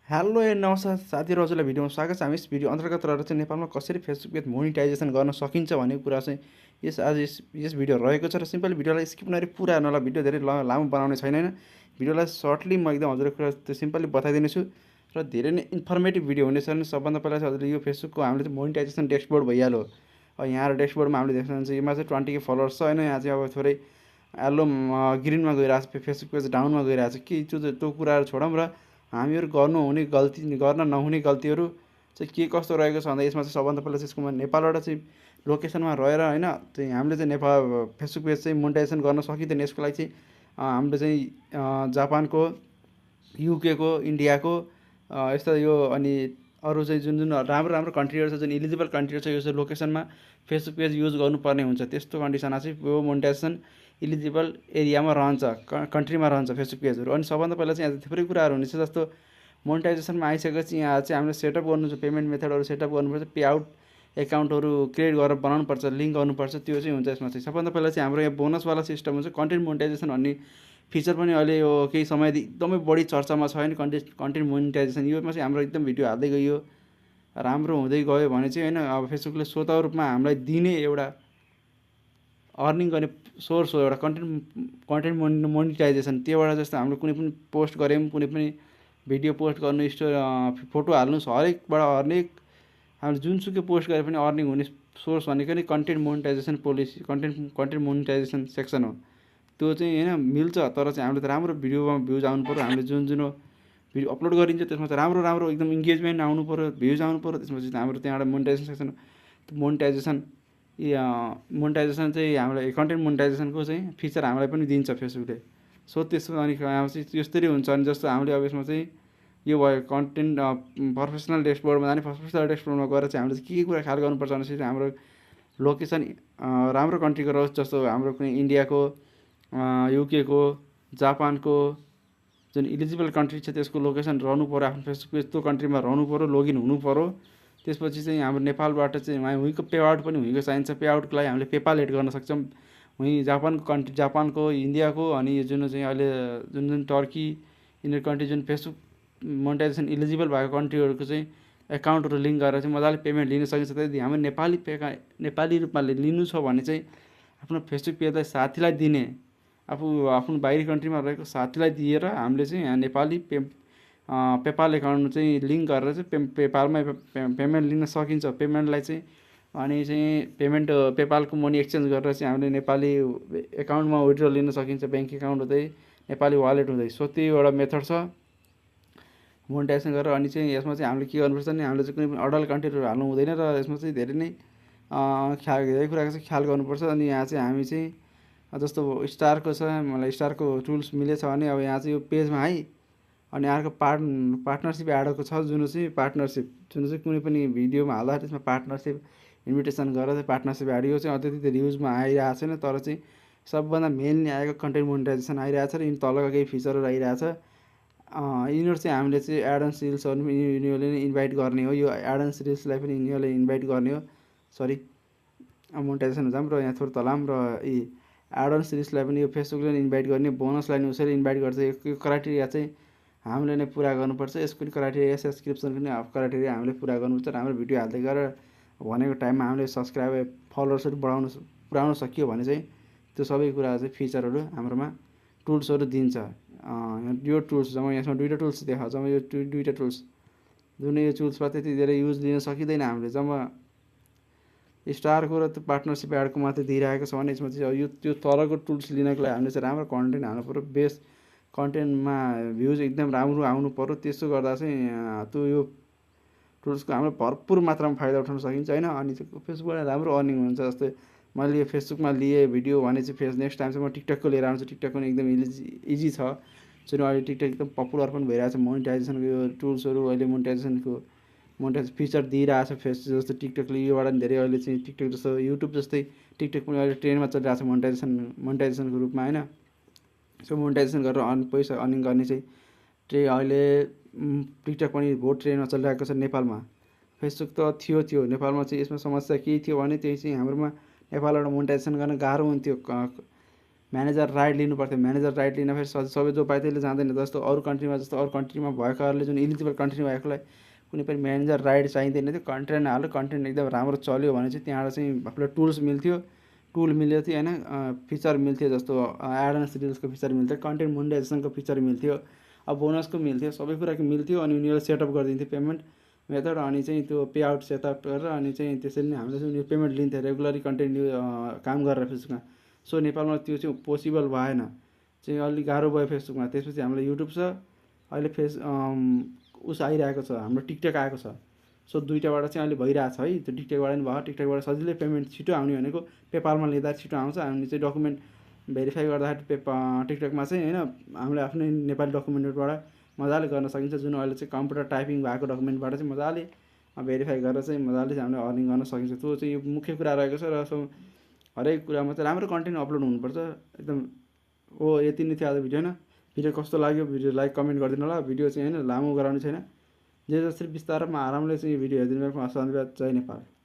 Hello ए नमस्कार साथीहरू, हजुरलाई भिडियोमा स्वागत छ। हामी यस भिडियो अन्तर्गत रहेर चाहिँ नेपालमा कसरी फेसबुक पेज मोनिटाइजेसन गर्न सकिन्छ भन्ने कुरा चाहिँ यस भिडियो रहेको छ। र सिम्पल भिडियोलाई स्किप नगरी पुरा हेर्नु होला। भिडियो धेरै लामो बनाउने छैन होइन। भिडियोलाई सर्टली म एकदम हजुरको कुरा त्यो सिम्पली बताइदिनेछु र धेरै नै इन्फर्मेटिभ भिडियो हुनेछ। अनि सबभन्दा पहिला चाहिँ हजुरले यो फेसबुकको हामीले चाहिँ मोनिटाइजेसन डेस्कबोर्ड भइहाल्यो। यहाँ र डेस्कबोर्डमा हामीले देख्न सक्नुहुन्छ योमा चाहिँ 20K फलोवर्स छ होइन। यहाँ चाहिँ अब थोरै येल्लो ग्रिनमा गइरहेको छ, फेसबुक पेज डाउनमा गइरहेको छ कि त्यो कुराहरू छोडौँ र हामीहरू गर्न नहुने गल्तीहरू चाहिँ के कस्तो रहेको छ भन्दा यसमा चाहिँ सबभन्दा पहिला चाहिँ यसकोमा नेपालबाट चाहिँ लोकेसनमा रहेर होइन चाहिँ हामीले चाहिँ नेपाल फेसबुक पेज चाहिँ मोनिटाइजेसन गर्न सकिँदैन। यसको लागि चाहिँ हामीले चाहिँ जापानको, युकेको, इन्डियाको यस्ता यो अनि अरू चाहिँ जुन जुन राम्रो राम्रो कन्ट्रीहरू छ, जुन इलिजिबल कन्ट्रीहरू छ, यो चाहिँ लोकेसनमा फेसबुक पेज युज गर्नुपर्ने हुन्छ। त्यस्तो कन्डिसनमा चाहिँ यो मोनिटाइजेसन इलिजिबल एरियामा रहन्छ, कन्ट्रीमा रहन्छ फेसबुक पेजहरू। अनि सबभन्दा पहिला चाहिँ यहाँ थुप्रै कुराहरू हुनेछ, जस्तो मोनिटाइजेसनमा आइसकेपछि यहाँ चाहिँ हामीले सेटअप गर्नु छ, पेमेन्ट मेथडहरू सेटअप गर्नुपर्छ, पे आउट एकाउन्टहरू क्रिएट गरेर बनाउनुपर्छ, लिङ्क गर्नुपर्छ, त्यो चाहिँ हुन्छ। यसमा चाहिँ सबभन्दा पहिला चाहिँ हाम्रो यहाँ बोनसवाला सिस्टम हुन्छ, कन्टेन्ट मोनिटाइजेसन भन्ने फिचर पनि अहिले यो केही समयदेखि एकदमै बढी चर्चामा छ होइन। कन्टेन्ट मोनिटाइजेसन योमा चाहिँ हाम्रो एकदम भिडियो हाल्दै गयो, राम्रो हुँदै गयो भने चाहिँ होइन अब फेसबुकले स्वतः रूपमा हामीलाई दिने एउटा अर्निङ गर्ने सोर्स हो, एउटा कन्टेन्ट मोनिटाइजेसन। त्योबाट जस्तो हाम्रो कुनै पनि पोस्ट गऱ्यौँ, कुनै पनि भिडियो पोस्ट गर्नु, फोटो हाल्नु, हरेक हामीले जुनसुकै पोस्ट गरे पनि अर्निङ हुने सोर्स भनेको नै content monetisation policy, content monetisation section हो। त्यो चाहिँ होइन मिल्छ, तर चाहिँ हामीले त राम्रो भिडियोमा भ्युज आउनु पऱ्यो। हामीले जुन भिडियो अपलोड गरिन्छ त्यसमा चाहिँ राम्रो एकदम इङ्गेजमेन्ट आउनु पऱ्यो, भ्युज आउनु पऱ्यो। त्यसपछि हाम्रो त्यहाँबाट मोनिटाइजेसन सेक्सन मोनिटाइजेसन चाहिँ हामीलाई कन्टेन्ट मोनिटाइजेसनको चाहिँ फिचर हामीलाई पनि दिन्छ फेसबुकले। सो त्यसमा अनि चाहिँ यस्तरी हुन्छ। अनि जस्तो हामीले अब यसमा चाहिँ यो भयो कन्टेन्ट प्रोफेसनल डेस्कबोर्डमा जाने, प्रोफेसनल डेस्कबोर्डमा गएर चाहिँ हामीले के कुरा ख्याल गर्नुपर्छ भनेपछि हाम्रो लोकेसन राम्रो कन्ट्रीको रहोस्, जस्तो हाम्रो कुनै इन्डियाको, युकेको, जापानको जुन इलिजिबल कन्ट्री छ त्यसको लोकेसन रहनु पऱ्यो, आफ्नो फेसबुक पेज त्यो कन्ट्रीमा रहनु पऱ्यो, लगइन हुनु पऱ्यो। त्यसपछि चाहिँ हाम्रो नेपालबाट चाहिँ उहीँको पे आउट पनि उहीँको चाहिन्छ। पे आउटको लागि हामीले पेपाल एड गर्न सक्छौँ। उहीँ जापानको, इन्डियाको अनि यो जुन चाहिँ अहिले जुन टर्की, यिनीहरू कन्ट्री जुन फेसबुक मोनिटाइजेसन इलिजिबल भएको कन्ट्रीहरूको चाहिँ एकाउन्टहरू लिङ्क गरेर चाहिँ मजाले पेमेन्ट लिन सकिन्छ। त्यहाँदेखि हामी नेपाली रूपमा लिनु छ भने चाहिँ आफ्नो फेसबुक पेजलाई साथीलाई दिने, आफ्नो बाहिरी कन्ट्रीमा रहेको साथीलाई दिएर हामीले चाहिँ यहाँ नेपाली पेपाल एकाउन्ट चाहिँ लिङ्क गरेर चाहिँ पेपालमै पेमेन्ट लिन सकिन्छ। पेमेन्टलाई चाहिँ अनि चाहिँ पेपालको मनी एक्सचेन्ज गरेर चाहिँ हामीले नेपाली एकाउन्टमा विथड्र लिन सकिन्छ, ब्याङ्क एकाउन्ट हुँदै, नेपाली वालेट हुँदै। सो त्यो एउटा मेथड छ मोनिटाइजेसन गरेर। अनि चाहिँ यसमा चाहिँ हामीले के गर्नुपर्छ भने हामीले चाहिँ कुनै पनि अडल्ट कन्टेन्टहरू हाल्नु हुँदैन र यसमा चाहिँ धेरै नै धेरै कुराको चाहिँ ख्याल गर्नुपर्छ। अनि यहाँ चाहिँ हामी चाहिँ जस्तो स्टारको छ, मलाई स्टारको टुल्स मिलेछ भने अब यहाँ चाहिँ यो पेजमा है। अनि अर्को पार्टनरसिप एडको छ, जुन चाहिँ कुनै पनि भिडियोमा हाल्दा त्यसमा पार्टनरसिप इन्भिटेसन गरेर चाहिँ पार्टनरसिप एड, यो चाहिँ अत्यधिक रियुजमा आइरहेको छैन, तर चाहिँ सबभन्दा मेनली आएको कन्टेन्ट मोनिटाइजेसन आइरहेको छ र यिनी तलका केही फिचरहरू आइरहेको छ। यिनीहरू चाहिँ हामीले चाहिँ एडन्स रिल्सहरू पनि यिनीहरूले नै इन्भाइट गर्ने हो। यो एडन्स रिल्सलाई पनि यिनीहरूले इन्भाइट गर्ने हो, सरी मोनिटाइजेसन जाम र यहाँ थोरै तलाम र एडन्स रिल्सलाई पनि यो फेसबुकले नै इन्भाइट गर्ने, बोनसलाई नै उसैले इन्भाइट गर्छ। यो क्राइटेरिया चाहिँ हामीले नै पुरा गर्नुपर्छ। यसको पनि क्राइटेरिया, सब्सक्रिप्सनको पनि क्राइटेरिया हामीले पुरा गर्नुपर्छ। हाम्रो भिडियो हाल्दै गरेर भनेको टाइममा हामीले फलोवर्सहरू पुऱ्याउन सकियो भने चाहिँ त्यो सबै कुरा चाहिँ फिचरहरू हाम्रोमा टुल्सहरू दिन्छ। यो टुल्स जम्मा यसमा दुईवटा टुल्स देखाउँछ। जम्मा यो दुईवटा टुल्स जुन यो टुल्समा त्यति धेरै युज लिन सकिँदैन हामीले। जम्मा स्टारको र त्यो पार्टनरसिप एडको मात्रै दिइरहेको छ भने यसमा चाहिँ यो त्यो तलको टुल्स लिनको लागि हामीले चाहिँ राम्रो कन्टेन्ट हाल्नु पऱ्यो, बेस्ट कन्टेन्टमा भ्युज एकदम राम्रो आउनु पऱ्यो। त्यसो गर्दा चाहिँ त्यो यो टुल्सको हाम्रो भरपुर मात्रामा फाइदा उठाउन सकिन्छ होइन। अनि फेसबुकबाट राम्रो अर्निङ हुन्छ। जस्तै मैले यो फेसबुकमा लिएँ भिडियो भने चाहिँ नेक्स्ट टाइम चाहिँ म टिकटकको लिएर आउँछु। टिकटक पनि एकदम इजी छ, जुन अहिले टिकटक एकदम पपुलर पनि भइरहेको छ। मोनिटाइजेसनको यो टुल्सहरू अहिले मोनिटाइजेसन फिचर दिइरहेको छ जस्तो टिकटकले। योबाट पनि धेरै अहिले चाहिँ टिकटक जस्तो युट्युब जस्तै टिकटक पनि अहिले ट्रेन्डमा चलिरहेको छ मोनिटाइजेसनको रूपमा होइन। सो मोनिटाइजेसन गरेर पैसा अर्निङ गर्ने चाहिँ अहिले टिकटक पनि बहुत ट्रेन्डमा चलिरहेको छ नेपालमा। फेसबुक त थियो नेपालमा चाहिँ। यसमा समस्या के थियो भने त्यही चाहिँ हाम्रोमा नेपालबाट मोनिटाइजेसन गर्न गाह्रो हुन्थ्यो। म्यानेजर राइट लिनुपर्थ्यो। म्यानेजर राइट लिन फेरि सबै जो पायो त्यसले जाँदैन। जस्तो अरू कन्ट्रीमा भएकाहरूले जुन इलिजिबल कन्ट्री भएकोलाई कुनै पनि म्यानेजर राइट चाहिँदैन थियो। कन्टेन्ट हाल्यो, कन्टेन्ट एकदम राम्रो चल्यो भने चाहिँ त्यहाँबाट चाहिँ आफूलाई टुल्स मिल्थ्यो, टुल मिल्यो थियो होइन, फिचर मिल्थ्यो। जस्तो एडभान्स रिल्सको फिचर मिल्थ्यो, कन्टेन्ट मोनेटाइजेसनको फिचर मिल्थ्यो, अब बोनसको मिल्थ्यो, सबै कुराको मिल्थ्यो। अनि उनीहरूले सेटअप गरिदिन्थ्यो पेमेन्ट मेथड, अनि चाहिँ त्यो पे आउट सेटअप गरेर अनि चाहिँ त्यसरी नै हामीले चाहिँ उनीहरू पेमेन्ट लिन्थ्यो रेगुलरली कन्टेन्ट काम गरेर फेसबुकमा। सो नेपालमा त्यो चाहिँ पोसिबल भएन, चाहिँ अलिक गाह्रो भयो फेसबुकमा। त्यसपछि हामीलाई युट्युब छ, अहिले उस आइरहेको छ, हाम्रो टिकटक आएको छ। सो दुइटाबाट चाहिँ अहिले भइरहेको छ है। त्यो टिकटकबाट पनि भयो, टिकटकबाट सजिलै पेमेन्ट छिटो आउने भनेको पेपालमा लिँदा छिटो आउँछ। हामीले चाहिँ डकुमेन्ट भेरिफाई गर्दाखेरि टिकटकमा चाहिँ होइन हामीले आफ्नै नेपाली डकुमेन्टबाट मजाले गर्न सकिन्छ। जुन अहिले चाहिँ कम्प्युटर टाइपिङ भएको डकुमेन्टबाट चाहिँ मजाले भेरिफाई गरेर चाहिँ मजाले चाहिँ हामीले अर्निङ गर्न सकिन्छ। त्यो चाहिँ यो मुख्य कुरा रहेको छ। र हरेक कुरामा चाहिँ राम्रो कन्टेन्ट अपलोड हुनुपर्छ एकदम। हो, यति नै थियो आज भिडियो होइन। भिडियो कस्तो लाग्यो भिडियो लाइक कमेन्ट गरिदिनु होला। भिडियो चाहिँ होइन लामो गराउने छैन, जे जसरी बिस्तारै आरामले चाहिँ भिडियो हेरिदिनु भएको। धन्यवाद। जय नेपाल।